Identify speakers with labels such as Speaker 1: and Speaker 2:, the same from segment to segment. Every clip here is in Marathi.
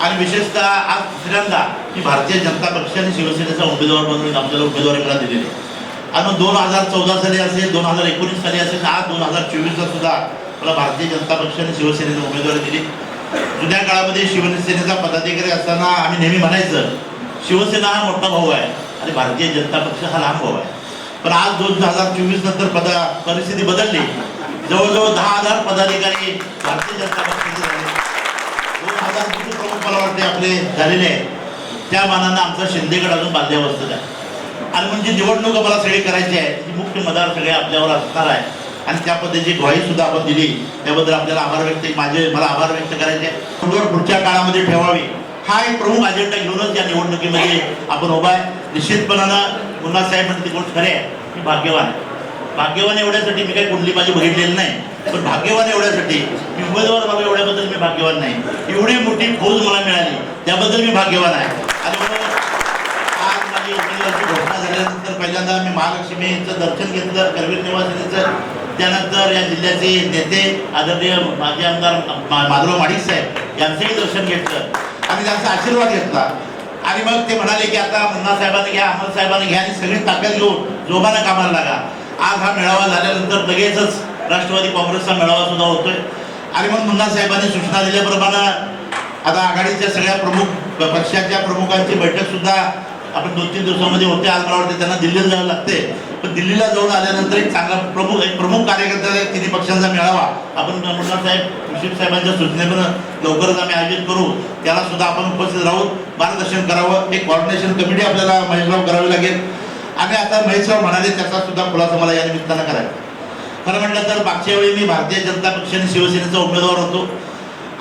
Speaker 1: आणि विशेषतः आज तिसऱ्यांदा मी भारतीय जनता पक्ष आणि शिवसेनेचा उमेदवार म्हणून आपल्याला उमेदवारी मला दिलेली आहे. आणि 2014 साली असेल, 2019 साली असेल, आज 2024ला सुद्धा मला भारतीय जनता पक्ष आणि शिवसेनेने उमेदवारी दिली. जुन्या काळामध्ये शिवसेनेचा पदाधिकारी असताना आम्ही नेहमी म्हणायचं शिवसेना हा मोठा भाऊ आहे आणि भारतीय जनता पक्ष हा लहान भाऊ आहे. पण आज 2024 नंतर परिस्थिती बदलली. जवळजवळ 10,000 पदाधिकारी भारतीय जनता पक्षाचे झाले. 2,000 बुथ प्रमुख मला वाटते आपले झालेले आहेत. त्या मानानं आमचा शिंदेगड अजून बांध्यावस्थेत आहे. आणि म्हणजे निवडणूक मला सगळी करायची आहे, ती मुख्य मदार सगळे आपल्यावर असणार आहे. आणि त्या पद्धतीची ग्वाही सुद्धा आपण दिली, त्याबद्दल आपल्याला आभार मला आभार व्यक्त करायचे आहे. पुढच्या काळामध्ये ठेवावी हा एक प्रमुख अजेंडा घेऊनच या निवडणुकीमध्ये आपण उभा आहे. निश्चितपणानं मुन्ना साहेब म्हणते ती गोष्ट खरी आहे, मी भाग्यवान आहे. भाग्यवान एवढ्यासाठी मी काही कुंडली माझी बघितलेली नाही, पण भाग्यवान एवढ्यासाठी मी उमेदवार मला एवढ्याबद्दल मी भाग्यवान नाही. एवढी मोठी फौज मला मिळाली त्याबद्दल मी भाग्यवान आहे. आणि म्हणून आज माझी उमेदवारीची घोषणा झाल्यानंतर पहिल्यांदा मी महालक्ष्मीचं दर्शन घेतलं, करवीर निवासिनीचं. त्यानंतर या जिल्ह्याचे नेते आदरणीय माजी आमदार माधवराव माडिक साहेब यांचंही दर्शन घेतलं आणि त्यांचा आशीर्वाद घेतला. आणि मग ते म्हणाले की आता मुन्ना साहेबांनी घ्या, अहमद साहेबांनी घ्या आणि सगळी ताकद घेऊन जोमानं कामाला लागा. आज हा मेळावा झाल्यानंतर लगेचच राष्ट्रवादी काँग्रेसचा मेळावा सुद्धा होतोय. आणि मग मुन्ना साहेबांनी सूचना दिल्याप्रमाणे आता आघाडीच्या सगळ्या प्रमुख पक्षाच्या प्रमुखांची बैठक सुद्धा आपण 2-3 दिवसामध्ये होते. आज मला वाटते त्यांना दिल्लीला जावं लागते, पण दिल्लीला जाऊन आल्यानंतर एक चांगला प्रमुख कार्यकर्ता तिन्ही पक्षांचा मेळावा आपण मुन्ना साहेब मुश्रीफ साहेबांच्या सूचनेप्रमाणे लवकरच आम्ही आयोजित करू. त्याला सुद्धा आपण उपस्थित राहून मार्गदर्शन करावं. एक कोऑर्डिनेशन कमिटी आपल्याला महेशराव करावी लागेल. आणि आता महेशराव म्हणाले त्याचा सुद्धा खुलासा मला या निमित्तानं करायचा. खरं म्हटलं तर मागच्या वेळी मी भारतीय जनता पक्ष आणि शिवसेनेचा उमेदवार होतो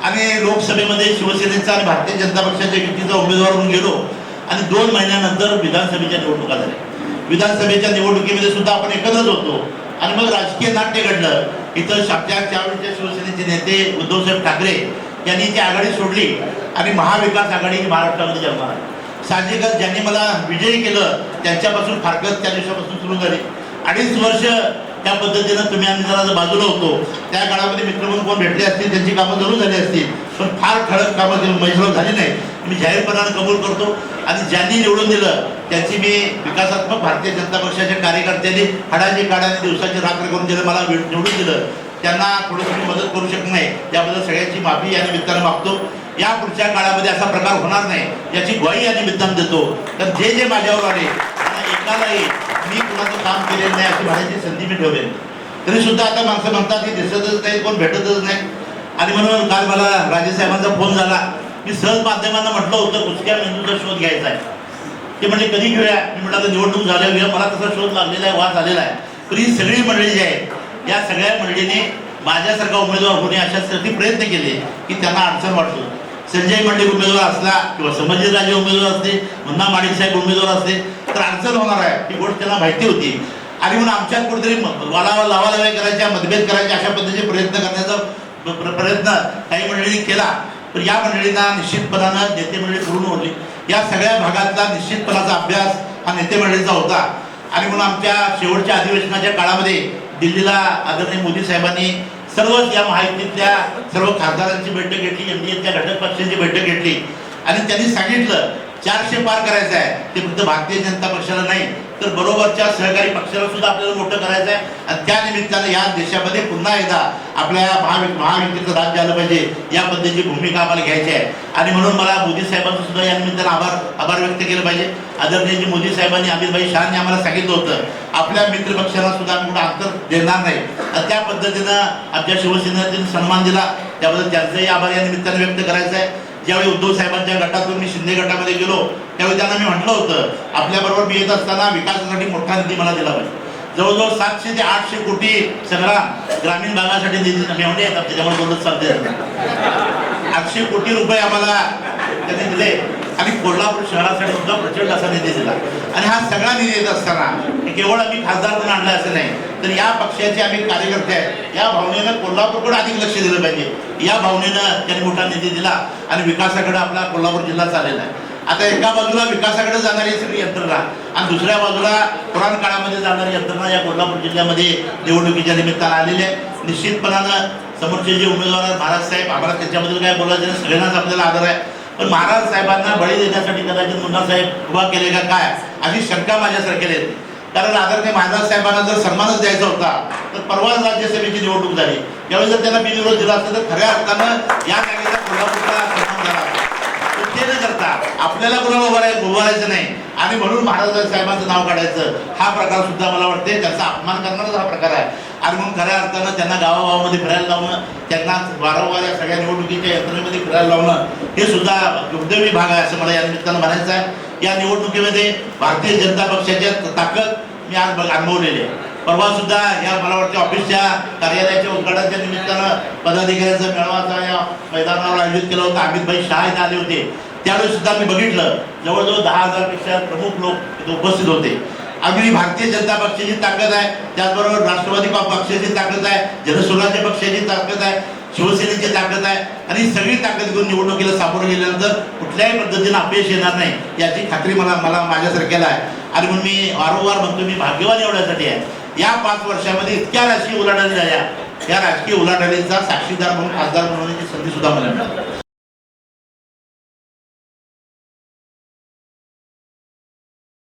Speaker 1: आणि लोकसभेमध्ये शिवसेनेचा आणि भारतीय जनता पक्षाच्या युतीचा उमेदवार म्हणून गेलो. आणि 2 महिन्यानंतर विधानसभेच्या निवडणुका झाल्या. विधानसभेच्या निवडणुकीमध्ये सुद्धा आपण एकत्रच होतो. आणि मग राजकीय नाट्य घडलं. इथं त्यावेळीच्या शिवसेनेचे नेते उद्धवसाहेब ठाकरे यांनी ती आघाडी सोडली आणि महाविकास आघाडी महाराष्ट्रामध्ये जन्माला आली. साहजिकच ज्यांनी मला विजयी केलं त्यांच्यापासून फारकत त्या दिवसापासून सुरू झाली. 2.5 वर्ष त्या पद्धतीनं आम्ही जरा बाजूला होतो. त्या काळामध्ये मित्र म्हणून कोण भेटले असतील, त्यांची कामं जरूर झाली असतील, पण फार ठळक कामं महेशराव झाली नाही. मी जाहीरपणाने कबूल करतो. आणि ज्यांनी निवडून दिलं त्यांची मी विकासात्मक भारतीय जनता पक्षाच्या कार्यकर्त्यांनी हाडाची काढाने दिवसाची रात्र करून ज्याला मला निवडून दिलं त्यांना थोडंसं मी मदत करू शकत नाही, त्याबद्दल सगळ्यांची माफी या निमित्तानं मागतो. या पुढच्या काळामध्ये असा प्रकार होणार नाही याची ग्वाही या निमित्तानं देतो. तर जे माझ्यावर आले त्यांना एकालाही मी कुणाचं काम केलेलं नाही अशी म्हणायची संधी मी ठेवले. तरी सुद्धा आता माणसं म्हणतात की दिसतच नाही, कोण भेटतच नाही. आणि म्हणून काल मला राजेसाहेबांचा फोन झाला. मी सहज माध्यमांना म्हटलं होतं कुचक्या मेंदूचा शोध घ्यायचा आहे. ते म्हणले कधी घेऊया. मी म्हटलं आता निवडणूक झाल्या घेऊया. मला तसा शोध लागलेला आहे, वाद झालेला आहे. तर ही सगळी मंडळी जी आहे या सगळ्या मंडळीने माझ्यासारखा उमेदवार होणे अशासाठी प्रयत्न केले की त्यांना अडचण वाटतो. संजय मंडलिक उमेदवार असला किंवा संभाजीराजे उमेदवार असते, मुन्ना माडिक साहेब उमेदवार असते तर अडचण होणार आहे ही गोष्ट त्यांना माहिती होती. आणि म्हणून आमच्यात कुठेतरी लावालाव्या करायच्या, मतभेद करायच्या अशा पद्धतीचे प्रयत्न करण्याचा प्रयत्न काही मंडळींनी केला. तर या मंडळींना निश्चितपणानं नेते मंडळी करून ओढली. या सगळ्या भागातला निश्चितपणाचा अभ्यास हा नेते मंडळीचा होता. आणि म्हणून आमच्या शेवटच्या अधिवेशनाच्या काळामध्ये दिल्लीला आदरणीय मोदी साहेबांनी सर्वच या महायुतीतल्या सर्व खासदारांची बैठक घेतली, एनडीएच्या घटक पक्षांची बैठक घेतली. आणि त्यांनी सांगितलं 400 पार करायचं आहे. ते फक्त भारतीय जनता पक्षाला नाही तर बरोबरच्या सहकारी पक्षाला सुद्धा आपल्याला मोठं करायचं आहे. आणि त्या निमित्तानं या देशामध्ये पुन्हा एकदा आपल्या महायुतीचं राज्य आलं पाहिजे या पद्धतीची भूमिका आम्हाला घ्यायची आहे. आणि म्हणून मला मोदी साहेबांचं सुद्धा या निमित्तानं आभार व्यक्त केलं पाहिजे. आदरणीय मोदी साहेबांनी अमितभाई शहांनी आम्हाला सांगितलं होतं आपल्या मित्रपक्षाला सुद्धा आम्ही कुठं अंतर देणार नाही. आणि त्या पद्धतीनं आमच्या शिवसेनेने सन्मान दिला, त्याबद्दल त्यांचाही आभार या निमित्तानं व्यक्त करायचा आहे. ज्यावेळी उद्धव साहेबांच्या गटातून मी शिंदे गटामध्ये गेलो त्यावेळी त्यांना मी म्हटलं होतं आपल्याबरोबर मी येत असताना विकासासाठी मोठा निधी मला दिला पाहिजे. जवळजवळ 700 ते 800 कोटी संग्राम ग्रामीण भागासाठी निधी मिळवणे आहेत. त्याच्यामुळे बोलत चालते 800 कोटी रुपये आम्हाला त्यांनी दिले. आणि कोल्हापूर शहरासाठी सुद्धा प्रचंड असा निधी दिला. आणि हा सगळा निधी येत असताना केवळ आम्ही खासदार म्हणून आणला असं नाही तर या पक्षाचे आम्ही कार्यकर्ते आहेत या भावनेनं कोल्हापूरकडे अधिक लक्ष दिलं पाहिजे या भावनेनं त्यांनी मोठा निधी दिला. आणि विकासाकडे आपला कोल्हापूर जिल्हा चाललेला आहे. आता एका बाजूला विकासाकडे जाणारी सगळी यंत्रणा आणि दुसऱ्या बाजूला पुराण काळामध्ये जाणारी यंत्रणा या कोल्हापूर जिल्ह्यामध्ये निवडणुकीच्या निमित्तानं आलेली आहे. निश्चितपणानं समोरचे जे उमेदवार आहेत महाराज साहेब आम्हाला त्याच्याबद्दल काय बोलायचं नाही, सगळ्यांनाच आपल्याला आदर आहे. पण महाराज साहेबांना बळी देण्यासाठी कदाचित मुन्ना साहेब उभा केले का काय अशी शंका माझ्यासारखेला येते. कारण आदरणीय महाराज साहेबांना जर सन्मानच द्यायचा होता तर परवा राज्यसभेची निवडणूक झाली, त्यावेळी जर त्यांना बिनविरोध दिला असता तर खऱ्या अर्थानं या जागेचा कोल्हापूरला सन्मान झाला. ते न करता आपल्याला कोणाला उभारायचं नाही आणि म्हणून महाराज साहेबांचं नाव काढायचं, हा प्रकार सुद्धा मला वाटते त्यांचा अपमान करणाराच हा प्रकार आहे. आणि म्हणून खऱ्या अर्थानं त्यांना गावागावामध्ये फिरायला लावणं, त्यांना वारंवार या सगळ्या निवडणुकीच्या यंत्रणेमध्ये फिरायला लावणं हे सुद्धा दुर्दैवी भाग आहे असं मला या निमित्तानं म्हणायचं आहे. या निवडणुकीमध्ये भारतीय जनता पक्षाच्या ताकद मी आज अनुभवलेली आहे. परवा सुद्धा या मला वाटते ऑफिसच्या कार्यालयाच्या उद्घाटनाच्या निमित्तानं पदाधिकाऱ्यांचा मेळावा या मैदानावर आयोजित केला होता. अमितभाई शहा इथे आले होते, त्यावेळी सुद्धा मी बघितलं जवळजवळ 10,000पेक्षा प्रमुख लोक इथे उपस्थित होते. अगदी भारतीय जनता पक्षाची ताकद आहे, त्याचबरोबर राष्ट्रवादी पक्षाची ताकद आहे, जनसुराज्य पक्षाची ताकद आहे, शिवसेनेची ताकद आहे आणि सगळी ताकद घेऊन निवडणुकीला सामोरं गेल्यानंतर कुठल्याही पद्धतीनं अपयश येणार नाही याची खात्री मला माझ्यासारख्याला आहे. आणि म्हणून मी वारंवार म्हणतो मी भाग्यवान एवढ्यासाठी आहे. या 5 वर्षामध्ये इतक्या राजकीय उलाढाली झाल्या, या राजकीय उलाढालीचा साक्षीदार म्हणून खासदार म्हणण्याची संधी सुद्धा मला मिळाली.